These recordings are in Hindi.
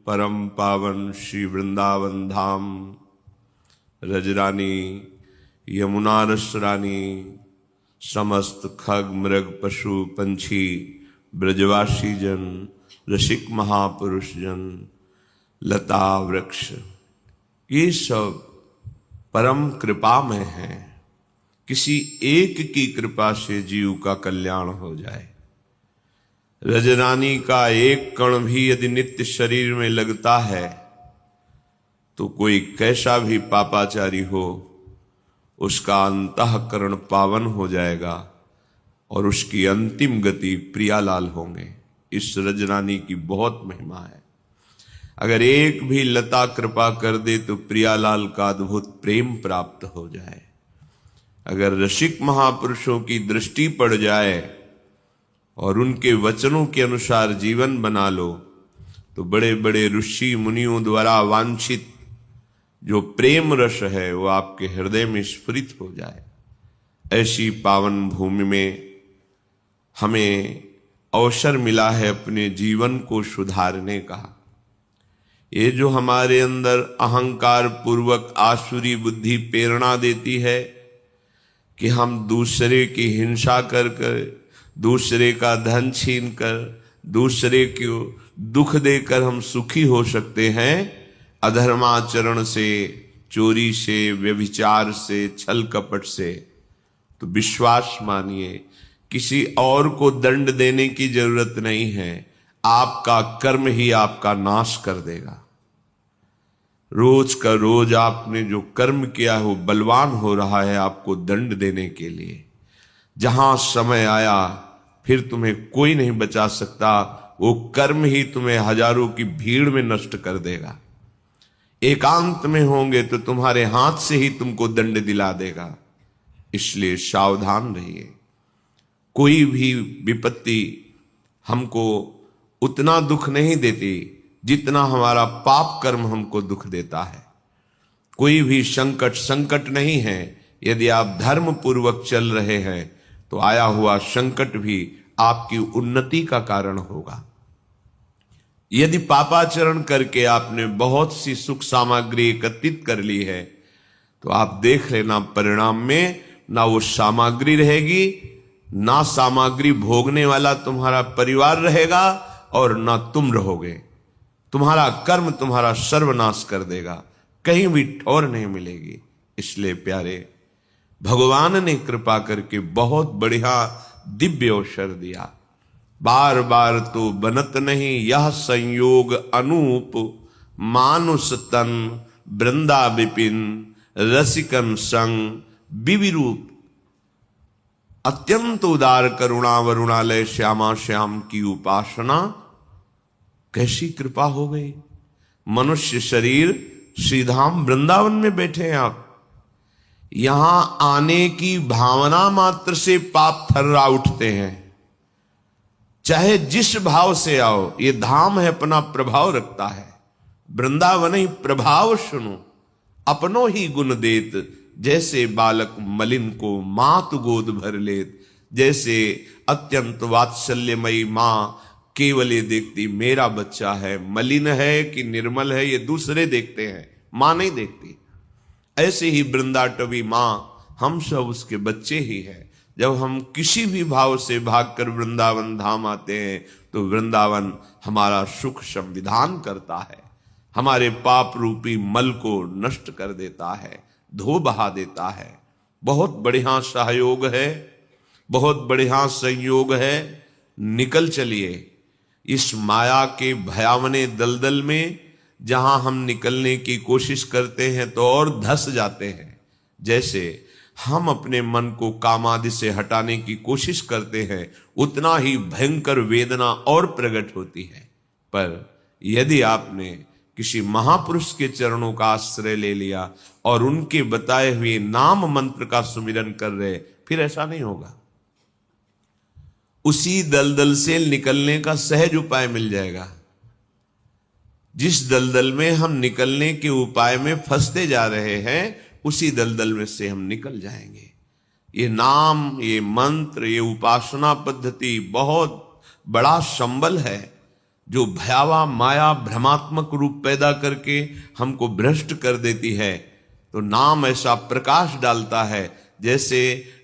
परम पावन श्री वृंदावन धाम, रजरानी यमुना रस रानी, समस्त खग मृग पशु पंछी, ब्रजवासी जन, रसिक महापुरुष जन, लता वृक्ष, ये सब परम कृपा में हैं। किसी एक की कृपा से जीव का कल्याण हो जाए। रजरानी का एक कण भी यदि नित्य शरीर में लगता है तो कोई कैसा भी पापाचारी हो, उसका अंतःकरण पावन हो जाएगा और उसकी अंतिम गति प्रियालाल होंगे। इस रजरानी की बहुत महिमा है। अगर एक भी लता कृपा कर दे तो प्रियालाल का अद्भुत प्रेम प्राप्त हो जाए। अगर रसिक महापुरुषों की दृष्टि पड़ जाए और उनके वचनों के अनुसार जीवन बना लो तो बड़े बड़े ऋषि मुनियों द्वारा वांछित जो प्रेम रस है वो आपके हृदय में स्फुरित हो जाए। ऐसी पावन भूमि में हमें अवसर मिला है अपने जीवन को सुधारने का। ये जो हमारे अंदर अहंकार पूर्वक आसुरी बुद्धि प्रेरणा देती है कि हम दूसरे की हिंसा कर कर, दूसरे का धन छीन कर, दूसरे को दुख देकर हम सुखी हो सकते हैं, अधर्माचरण से, चोरी से, व्यभिचार से, छल कपट से, तो विश्वास मानिए किसी और को दंड देने की जरूरत नहीं है। आपका कर्म ही आपका नाश कर देगा। रोज का रोज आपने जो कर्म किया है वो बलवान हो रहा है आपको दंड देने के लिए। जहां समय आया फिर तुम्हें कोई नहीं बचा सकता, वो कर्म ही तुम्हें हजारों की भीड़ में नष्ट कर देगा। एकांत में होंगे तो तुम्हारे हाथ से ही तुमको दंड दिला देगा। इसलिए सावधान रहिए। कोई भी विपत्ति हमको उतना दुख नहीं देती जितना हमारा पाप कर्म हमको दुख देता है। कोई भी संकट नहीं है। यदि आप धर्म पूर्वक चल रहे हैं तो आया हुआ संकट भी आपकी उन्नति का कारण होगा। यदि पापाचरण करके आपने बहुत सी सुख सामग्री एकत्रित कर ली है तो आप देख लेना परिणाम में ना वो सामग्री रहेगी, ना सामग्री भोगने वाला तुम्हारा परिवार रहेगा और ना तुम रहोगे। तुम्हारा कर्म तुम्हारा सर्वनाश कर देगा, कहीं भी ठौर नहीं मिलेगी। इसलिए प्यारे, भगवान ने कृपा करके बहुत बढ़िया दिव्य अवसर दिया। बार बार तो बनत नहीं यह संयोग अनूप, मानुष तन वृंदा विपिन, रसिकन संग विविरूप। अत्यंत उदार करुणा वरुणालय श्यामा श्याम की उपासना। कैसी कृपा हो गई। मनुष्य शरीर श्रीधाम वृंदावन में बैठे हैं आप। यहां आने की भावना मात्र से पाप थर्रा उठते हैं। चाहे जिस भाव से आओ, ये धाम है अपना प्रभाव रखता है। वृंदावन ही प्रभाव सुनो, अपनो ही गुण देत, जैसे बालक मलिन को मात गोद भर लेत। जैसे अत्यंत वात्सल्यमयी मां केवल ये देखती मेरा बच्चा है, मलिन है कि निर्मल है ये दूसरे देखते हैं, मां नहीं देखती। ऐसे ही वृंदाटवी मां, हम सब उसके बच्चे ही हैं। जब हम किसी भी भाव से भागकर वृंदावन धाम आते हैं तो वृंदावन हमारा सुख संविधान करता है, हमारे पाप रूपी मल को नष्ट कर देता है, धो बहा देता है। बहुत बढ़िया सहयोग है, बहुत बढ़िया संयोग है। निकल चलिए इस माया के भयावने दलदल में, जहां हम निकलने की कोशिश करते हैं तो और धंस जाते हैं। जैसे हम अपने मन को कामादि से हटाने की कोशिश करते हैं, उतना ही भयंकर वेदना और प्रकट होती है। पर यदि आपने किसी महापुरुष के चरणों का आश्रय ले लिया और उनके बताए हुए नाम मंत्र का सुमिरन कर रहे, फिर ऐसा नहीं होगा। उसी दलदल से निकलने का सहज उपाय मिल जाएगा। जिस दलदल में हम निकलने के उपाय में फंसते जा रहे हैं, उसी दलदल में से हम निकल जाएंगे। ये नाम, ये मंत्र, ये उपासना पद्धति बहुत बड़ा संबल है। जो भयावह माया भ्रमात्मक रूप पैदा करके हमको भ्रष्ट कर देती है, तो नाम ऐसा प्रकाश डालता है जैसे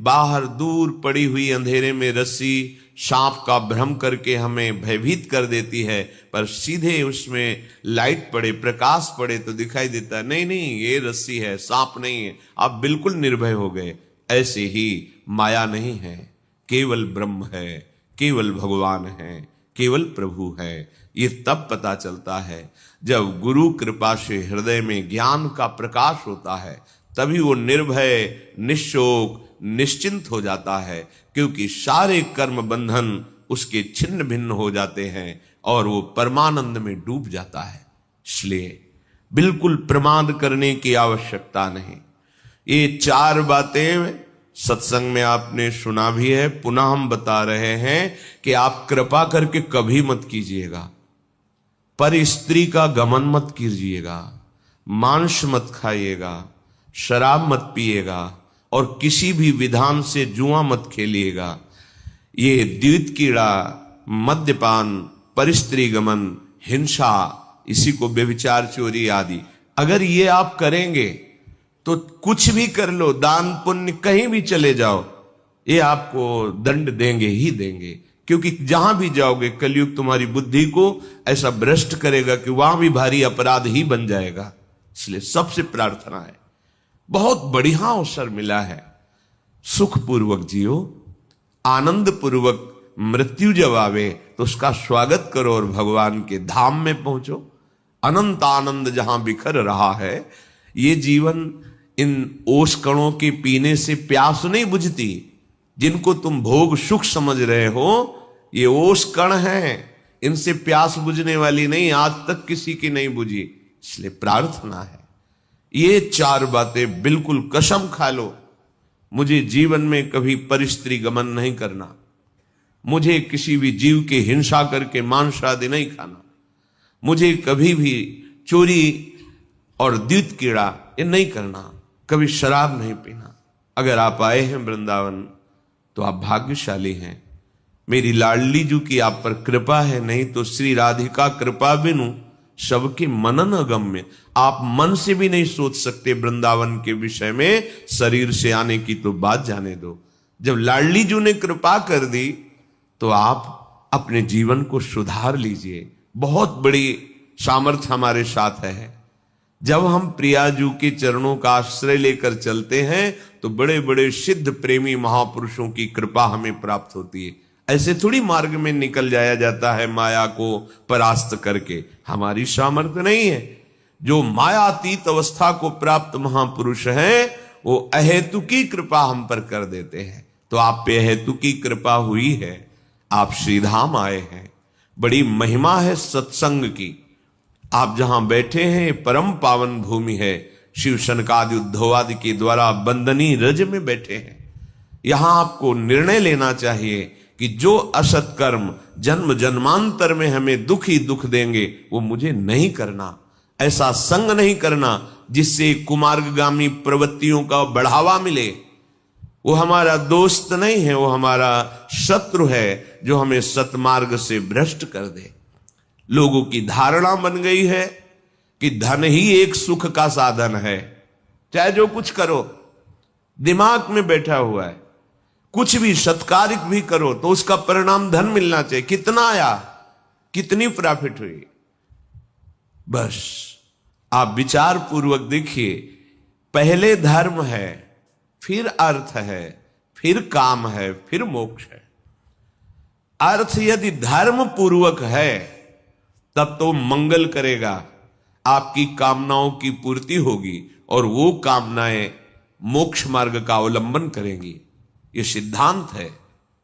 बाहर दूर पड़ी हुई अंधेरे में रस्सी सांप का भ्रम करके हमें भयभीत कर देती है, पर सीधे उसमें लाइट पड़े, प्रकाश पड़े तो दिखाई देता है नहीं नहीं ये रस्सी है, सांप नहीं है, आप बिल्कुल निर्भय हो गए। ऐसे ही माया नहीं है, केवल ब्रह्म है, केवल भगवान है, केवल प्रभु है। ये तब पता चलता है जब गुरु कृपा से हृदय में ज्ञान का प्रकाश होता है, तभी वो निर्भय, निश्शोक, निश्चिंत हो जाता है, क्योंकि सारे कर्म बंधन उसके छिन्न भिन्न हो जाते हैं और वो परमानंद में डूब जाता है। इसलिए बिल्कुल प्रमाद करने की आवश्यकता नहीं। ये 4 बातें सत्संग में आपने सुना भी है, पुनः हम बता रहे हैं कि आप कृपा करके कभी मत कीजिएगा। पर स्त्री का गमन मत कीजिएगा, मांस मत खाइएगा, शराब मत पिएगा और किसी भी विधान से जुआ मत खेलिएगा। ये द्वित कीड़ा, मद्यपान, परिस्त्री गमन, हिंसा, इसी को व्यभिचार, चोरी आदि, अगर ये आप करेंगे तो कुछ भी कर लो, दान पुण्य कहीं भी चले जाओ, ये आपको दंड देंगे ही देंगे। क्योंकि जहां भी जाओगे कलयुग तुम्हारी बुद्धि को ऐसा भ्रष्ट करेगा कि वहां भी भारी अपराध ही बन जाएगा। इसलिए सबसे प्रार्थना है, बहुत बढ़िया अवसर मिला है, सुखपूर्वक जियो, आनंद पूर्वक मृत्यु जब आवे तो उसका स्वागत करो और भगवान के धाम में पहुंचो। अनंत आनंद जहां बिखर रहा है, ये जीवन इन ओस कणों के पीने से प्यास नहीं बुझती। जिनको तुम भोग सुख समझ रहे हो, ये ओस कण हैं, इनसे प्यास बुझने वाली नहीं, आज तक किसी की नहीं बुझी। इसलिए प्रार्थना है, ये 4 बातें बिल्कुल कसम खा लो, मुझे जीवन में कभी परिस्त्री गमन नहीं करना, मुझे किसी भी जीव की हिंसा करके मांस आदि नहीं खाना, मुझे कभी भी चोरी और द्वित कीड़ा ये नहीं करना, कभी शराब नहीं पीना। अगर आप आए हैं वृंदावन तो आप भाग्यशाली हैं, मेरी लाडली जू की आप पर कृपा है, नहीं तो श्री राधिका कृपा बिनु सबके मनन अगम्य। आप मन से भी नहीं सोच सकते वृंदावन के विषय में, शरीर से आने की तो बात जाने दो। जब लाडली जू ने कृपा कर दी तो आप अपने जीवन को सुधार लीजिए। बहुत बड़ी सामर्थ्य हमारे साथ है। जब हम प्रियाजू के चरणों का आश्रय लेकर चलते हैं तो बड़े बड़े सिद्ध प्रेमी महापुरुषों की कृपा हमें प्राप्त होती है। ऐसे थोड़ी मार्ग में निकल जाया जाता है माया को परास्त करके, हमारी सामर्थ्य नहीं है। जो मायातीत अवस्था को प्राप्त महापुरुष हैं वो अहेतुकी कृपा हम पर कर देते हैं। तो आप पे अहेतुकी कृपा हुई है, आप श्रीधाम आए हैं। बड़ी महिमा है सत्संग की। आप जहां बैठे हैं परम पावन भूमि है, शिव शनकादि उद्धवादि के द्वारा बंदनी रज में बैठे हैं। यहां आपको निर्णय लेना चाहिए कि जो असत कर्म जन्म जन्मांतर में हमें दुख ही दुख देंगे वो मुझे नहीं करना। ऐसा संग नहीं करना जिससे कुमार्गगामी प्रवृत्तियों का बढ़ावा मिले। वो हमारा दोस्त नहीं है, वो हमारा शत्रु है जो हमें सतमार्ग से भ्रष्ट कर दे। लोगों की धारणा बन गई है कि धन ही एक सुख का साधन है, चाहे जो कुछ करो, दिमाग में बैठा हुआ है। कुछ भी सत्कारिक भी करो तो उसका परिणाम धन मिलना चाहिए। कितना आया, कितनी प्रॉफिट हुई, बस आप विचार पूर्वक देखिए। पहले धर्म है, फिर अर्थ है, फिर काम है, फिर मोक्ष है। अर्थ यदि धर्म पूर्वक है तब तो मंगल करेगा, आपकी कामनाओं की पूर्ति होगी और वो कामनाएं मोक्ष मार्ग का अवलंबन करेंगी। ये सिद्धांत है।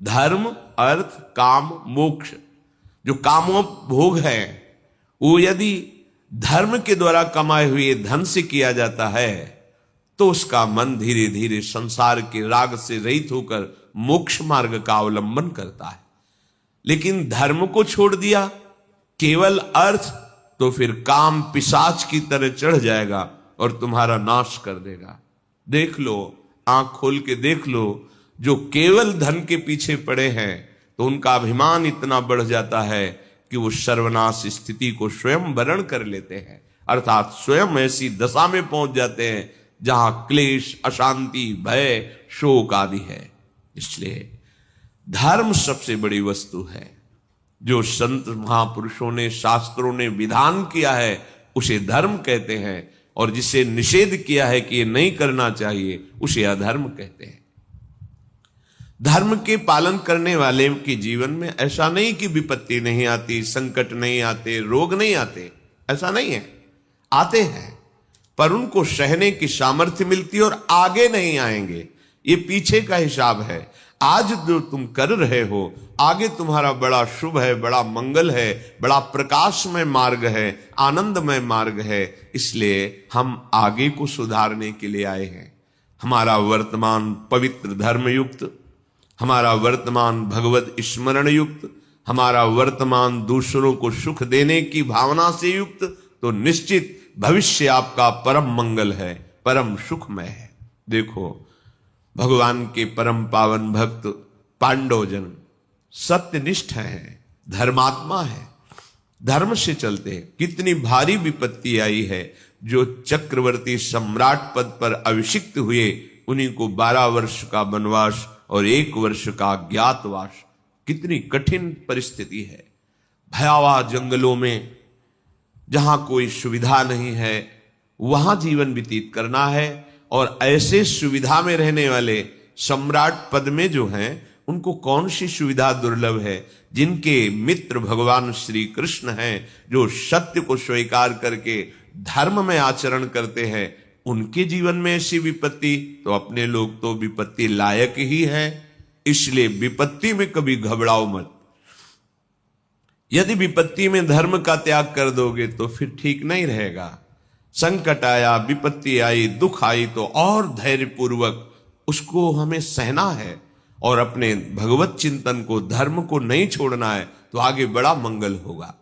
धर्म, अर्थ, काम, मोक्ष, जो कामों भोग है वो यदि धर्म के द्वारा कमाए हुए धन से किया जाता है तो उसका मन धीरे धीरे संसार के राग से रहित होकर मोक्ष मार्ग का अवलंबन करता है। लेकिन धर्म को छोड़ दिया, केवल अर्थ, तो फिर काम पिशाच की तरह चढ़ जाएगा और तुम्हारा नाश कर देगा। देख लो, आंख खोल के देख लो, जो केवल धन के पीछे पड़े हैं तो उनका अभिमान इतना बढ़ जाता है कि वो सर्वनाश स्थिति को स्वयं वरण कर लेते हैं, अर्थात स्वयं ऐसी दशा में पहुंच जाते हैं जहां क्लेश, अशांति, भय, शोक आदि है। इसलिए धर्म सबसे बड़ी वस्तु है। जो संत महापुरुषों ने, शास्त्रों ने विधान किया है उसे धर्म कहते हैं, और जिसे निषेध किया है कि ये नहीं करना चाहिए उसे अधर्म कहते हैं। धर्म के पालन करने वाले के जीवन में ऐसा नहीं कि विपत्ति नहीं आती, संकट नहीं आते, रोग नहीं आते, ऐसा नहीं है, आते हैं, पर उनको सहने की सामर्थ्य मिलती है और आगे नहीं आएंगे। ये पीछे का हिसाब है। आज जो तुम कर रहे हो, आगे तुम्हारा बड़ा शुभ है, बड़ा मंगल है, बड़ा प्रकाशमय मार्ग है, आनंदमय मार्ग है। इसलिए हम आगे को सुधारने के लिए आए हैं। हमारा वर्तमान पवित्र धर्म युक्त, हमारा वर्तमान भगवत स्मरण युक्त, हमारा वर्तमान दूसरों को सुख देने की भावना से युक्त, तो निश्चित भविष्य आपका परम मंगल है, परम सुखमय है। देखो, भगवान के परम पावन भक्त पांडवजन सत्यनिष्ठ हैं, धर्मात्मा है, धर्म से चलते हैं। कितनी भारी विपत्ति आई है। जो चक्रवर्ती सम्राट पद पर अभिषिक्त हुए, उन्हीं को 12 वर्ष का वनवास और 1 वर्ष का अज्ञातवास। कितनी कठिन परिस्थिति है। भयावह जंगलों में जहां कोई सुविधा नहीं है वहां जीवन व्यतीत करना है। और ऐसे सुविधा में रहने वाले सम्राट पद में जो हैं, उनको कौन सी सुविधा दुर्लभ है। जिनके मित्र भगवान श्री कृष्ण हैं, जो सत्य को स्वीकार करके धर्म में आचरण करते हैं, उनके जीवन में ऐसी विपत्ति, तो अपने लोग तो विपत्ति लायक ही है। इसलिए विपत्ति में कभी घबराओ मत। यदि विपत्ति में धर्म का त्याग कर दोगे तो फिर ठीक नहीं रहेगा। संकट आया, विपत्ति आई, दुख आई, तो और धैर्यपूर्वक उसको हमें सहना है और अपने भगवत चिंतन को, धर्म को नहीं छोड़ना है, तो आगे बड़ा मंगल होगा।